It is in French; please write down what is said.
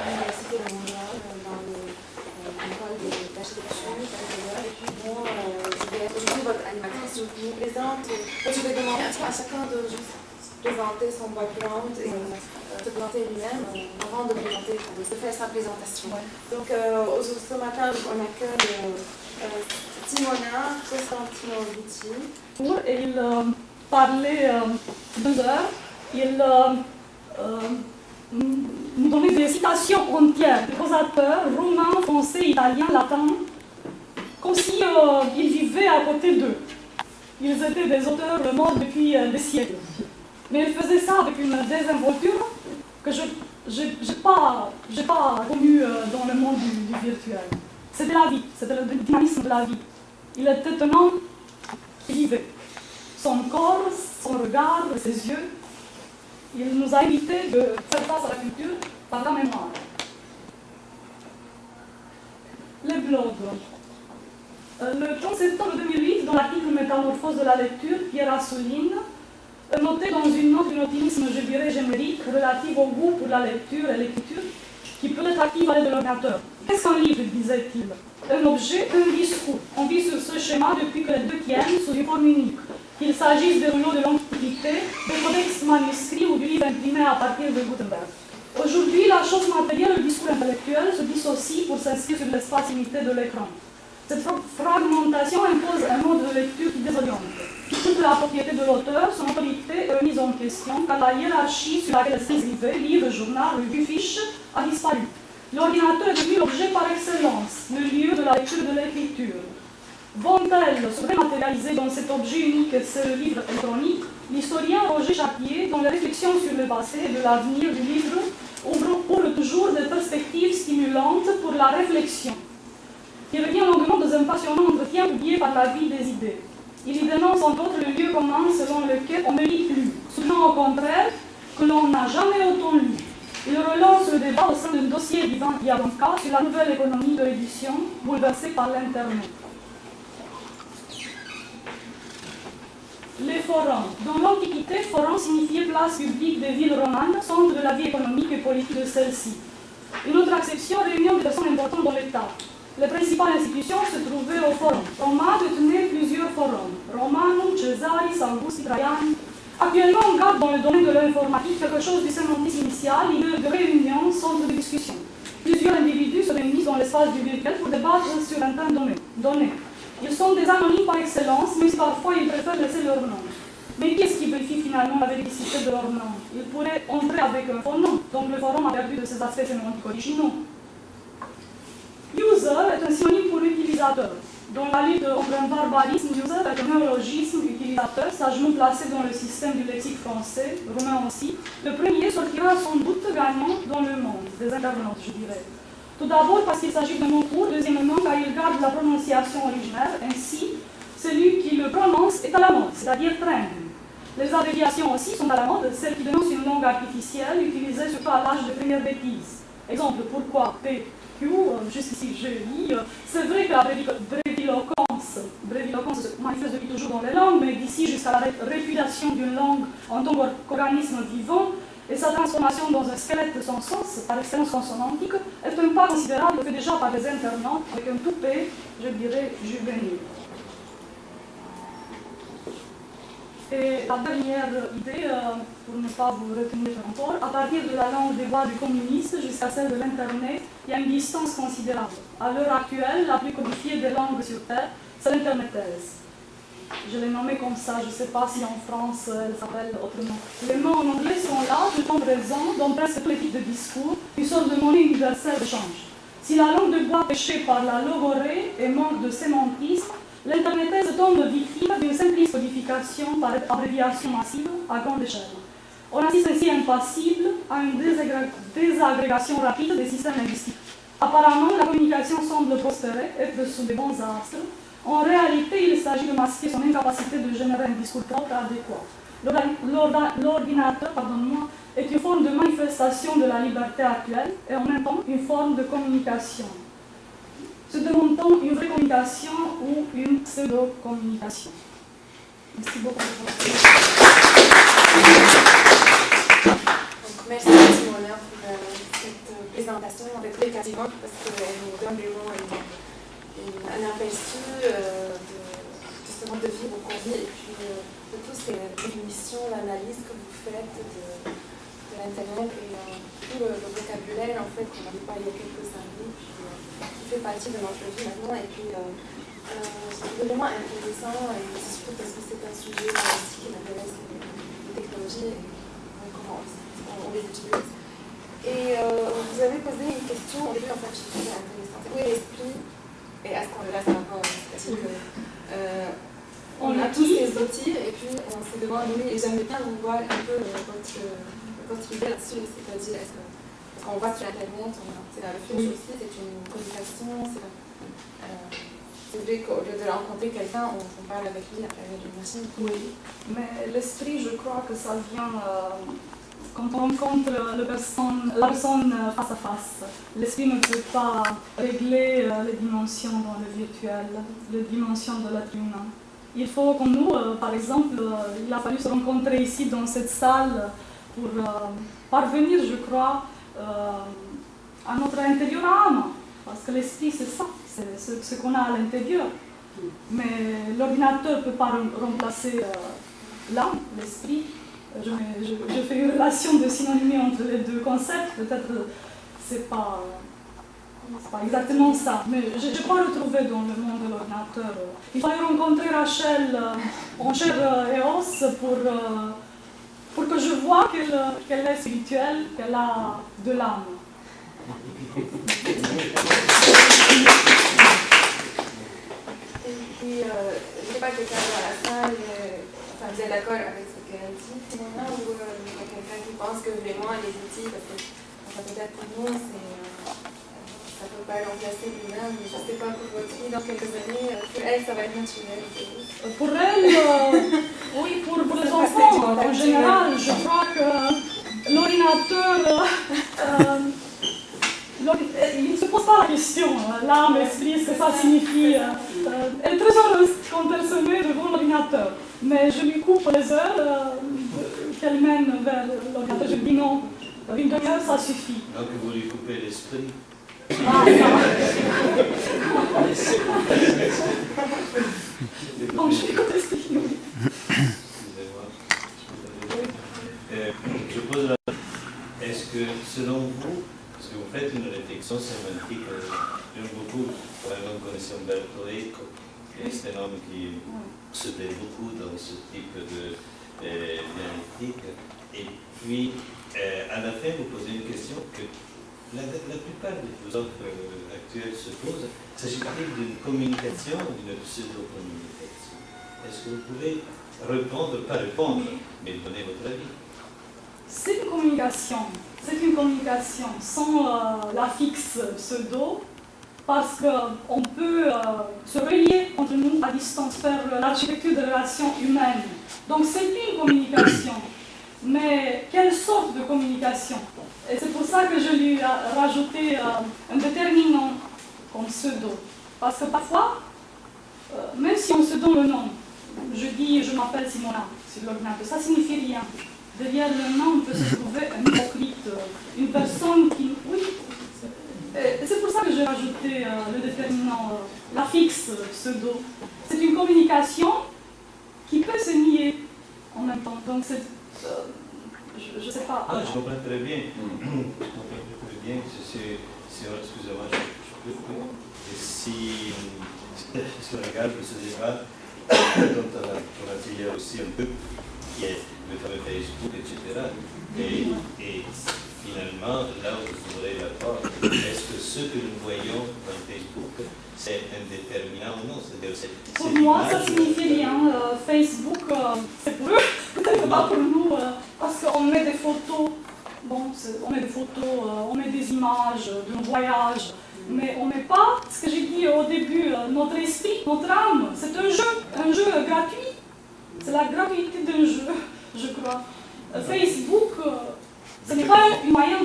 l'université de Montréal, dans l'école d'architecture, et puis bon, je vais être aussi votre animatrice. Je vous présente, je vais demander à chacun de juste présenter son background et se présenter lui-même avant de faire sa présentation. Donc ce matin, on accueille Simona Konstantinovici. Et il parlait 2 heures. Il nous donnait des citations entières de causateurs romains, français, italiens, latins, comme si ils vivaient à côté d'eux. Ils étaient des auteurs morts depuis des siècles. Mais il faisait ça avec une désinvolture que je n'ai pas connue dans le monde du virtuel. C'était la vie, c'était le dynamisme de la vie. Il était un homme qui vivait. Son corps, son regard, ses yeux, il nous a invités de faire face à la culture par la mémoire. Les blogs. Le 30 septembre 2008, dans l'article Métamorphose de la lecture, Pierre Assouline notait dans une note d'un optimisme, je dirais, générique, relative au goût pour la lecture et l'écriture, qui peut être active à l'aide de l'ordinateur. Qu'est-ce qu'un livre, disait-il? Un objet, un discours. On vit sur ce schéma depuis que les deux tiennent sous une forme unique. Qu'il s'agisse de rouleaux de l'Antiquité, de codex manuscrits ou du livre imprimé à partir de Gutenberg. Aujourd'hui, la chose matérielle et le discours intellectuel se dissocient pour s'inscrire sur l'espace limité de l'écran. Cette fragmentation impose un mode de lecture qui désoriente. Toute la propriété de l'auteur, son autorité est remise en question, car la hiérarchie sur laquelle s'inscrivait, livre, journal, revue, fiche, a disparu. L'ordinateur est devenu l'objet par excellence, le lieu de la lecture et de l'écriture. Vont-elles se dématérialiser dans cet objet unique que c'est le livre électronique? L'historien Roger Chartier, dans les réflexions sur le passé et de l'avenir du livre, ouvre toujours des perspectives stimulantes pour la réflexion, qui revient longuement dans un passionnant entretien publié par la vie des idées. Il y dénonce entre autres le lieu commun selon lequel on ne lit plus, soutenant au contraire que l'on n'a jamais autant lu. Il relance le débat au sein d'un dossier d'Ivan Yaronka sur la nouvelle économie de l'édition, bouleversée par l'Internet. Les forums. Dans l'Antiquité, forum signifiait place publique des villes romanes, centre de la vie économique et politique de celle-ci. Une autre acception, réunion de personnes importantes dans l'État. Les principales institutions se trouvaient au forum. Roma détenait plusieurs forums. Romanum, Caesaris, Augusti, Traiani. Actuellement, on garde dans le domaine de l'informatique quelque chose du sémantisme initial, lieu de réunion, centre de discussion. Plusieurs individus se réunissent dans l'espace du virtuel pour débattre sur un thème donné. Ils sont des anonymes par excellence, mais parfois ils préfèrent laisser leur nom. Mais qui est-ce qui vérifie finalement la véridicité de leur nom? Ils pourraient entrer avec un faux nom, donc le forum a perdu de ses aspects sémantiques originaux. User est un synonyme pour utilisateur. Dans la lutte contre un barbarisme, user est un néologisme utilisateur sagement placé dans le système du lexique français, romain aussi. Le premier sortira sans doute gagnant dans le monde des internautes, je dirais. Tout d'abord parce qu'il s'agit d'un mot court, deuxièmement car il garde la prononciation originelle, ainsi celui qui le prononce est à la mode, c'est-à-dire trend. Les abréviations aussi sont à la mode, celles qui dénoncent une langue artificielle utilisée surtout à l'âge de première bêtise. Exemple, pourquoi PQ, jusqu'ici je lis, c'est vrai que la bréviloquence se manifeste depuis toujours dans les langues, mais d'ici jusqu'à la répudiation d'une langue en tant qu'organisme vivant, et sa transformation dans un squelette sans sens, par excellence consonantique, est un pas considérable fait déjà par les internautes avec un toupet, je dirais, juvénile. Et la dernière idée, pour ne pas vous retenir encore, à partir de la langue des voix du communiste jusqu'à celle de l'Internet, il y a une distance considérable. À l'heure actuelle, la plus codifiée des langues sur Terre, c'est l'internetaise. Je l'ai nommée comme ça, je ne sais pas si en France elle s'appelle autrement. Les mots en anglais sont là, tout le temps présents, dans presque tous les types de discours, une sorte de monnaie universelle d'échange. Si la langue de bois pêchée par la logorée et manque de sémantisme, l'internetaise tombe victime d'une simpliste codification par abréviation massive à grande échelle. On assiste ainsi impassible à une désagrégation rapide des systèmes linguistiques. Apparemment, la communication semble prospérer, être sous des bons astres. En réalité, il s'agit de masquer son incapacité de générer un discours propre adéquat. L'ordinateur, est une forme de manifestation de la liberté actuelle et en même temps une forme de communication. Se demande-t-on une vraie communication ou une pseudo-communication? Merci beaucoup. Merci. Mona pour cette présentation avec les catégories parce qu'elle nous donne vraiment un aperçu justement de vivre au Congo et puis de toutes ces définitions, l'analyse que vous faites de l'Internet et tout le vocabulaire en fait qu'on n'avait pas il y a quelques années, puis qui fait partie de notre vie maintenant. Et puis c'est vraiment intéressant, et surtout parce que c'est un sujet aussi qui m'intéresse, les technologies et comment on les utilise. Et vous avez posé une question au début, en fait, je trouve ça intéressant. Où est l'esprit et est-ce qu'on le laisse encore? C'est-à-dire que on a tous ces outils et puis on s'est devant nous et j'aimerais bien vous voir un peu votre idée là-dessus, c'est-à-dire parce qu'on voit sur Internet, c'est la refuge aussi, c'est une communication, c'est vrai qu'au lieu de rencontrer quelqu'un, on parle avec lui à travers une machine. Oui, mais l'esprit, je crois que ça vient quand on rencontre la personne face à face. L'esprit ne peut pas régler les dimensions dans le virtuel, les dimensions de l'être humain. Il faut que nous, par exemple, il a fallu se rencontrer ici dans cette salle pour parvenir, je crois, à notre intérieur âme. Parce que l'esprit, c'est ça, c'est ce qu'on a à l'intérieur. Mais l'ordinateur ne peut pas remplacer l'âme, l'esprit. Je fais une relation de synonymie entre les deux concepts. Peut-être c'est pas exactement ça. Mais je crois le trouver dans le monde de l'ordinateur. Il fallait rencontrer Rachel en chair et os pour que je vois qu'elle est spirituelle, qu'elle a de l'âme. Et puis, je ne sais pas quelqu'un dans la salle, enfin, vous êtes d'accord avec ce qu'elle dit, Simona, ou il y a quelqu'un qui pense que vraiment les outils, parce que enfin, peut-être pour nous, ça ne peut pas remplacer l'humain, mais je ne sais pas pour votre fille, dans quelques années, pour elle, ça va être naturel. Pour elle, oui, pour les enfants, en général, je crois que l'ordinateur, il ne se pose pas la question, l'âme, l'esprit, ce que ça signifie. Elle est très heureuse quand elle se met devant l'ordinateur. Mais je lui coupe les heures qu'elle mène vers l'ordinateur. Je lui dis non, une demi-heure, ça suffit. Donc vous lui coupez l'esprit. Ah, non. Donc je lui coupe l'esprit, oui. Excusez-moi. Je pose la question. Est-ce que, selon vous, parce que vous faites une réflexion sémantique, j'aime beaucoup, par exemple, connaissant Umberto Eco, c'est un homme qui se plaît beaucoup dans ce type de dialectique. Et puis, à la fin, vous posez une question que la plupart des philosophes actuels se posent. S'agit-il d'une communication ou d'une pseudo-communication? Est-ce que vous pouvez répondre, pas répondre, mais donner votre avis? C'est une communication sans l'affixe pseudo, parce qu'on peut se relier entre nous à distance, faire l'architecture de relations humaines. Donc c'est une communication. Mais quelle sorte de communication? Et c'est pour ça que je lui ai rajouté un déterminant comme pseudo. Parce que parfois, même si on se donne le nom, je dis je m'appelle Simona sur l'ordinateur, ça ne signifie rien. Derrière le nom, on peut se trouver un hypocrite, une personne qui... Oui, c'est pour ça que j'ai rajouté le déterminant, l'affixe pseudo. C'est une communication qui peut se nier en même temps. Donc c'est... je ne sais pas. Ah, je comprends très bien. Je comprends très bien. Excusez-moi, je peux... Si on regarde ce débat, dont on a tiré aussi un peu, qui est le fameux Facebook, etc. Et finalement, là où vous ouvrez la porte, est-ce que ce que nous voyons dans Facebook, c'est un déterminant ou non? Pour moi, ça ne signifie rien. Facebook, c'est pour eux, peut-être pas pour nous, parce qu'on met des photos, bon, on met des photos, on met des images d'un voyage, mais on ne met pas, ce que j'ai dit au début, notre esprit, notre âme. C'est un jeu gratuit. C'est la gratuité d'un jeu, je crois. Facebook, ce n'est pas un moyen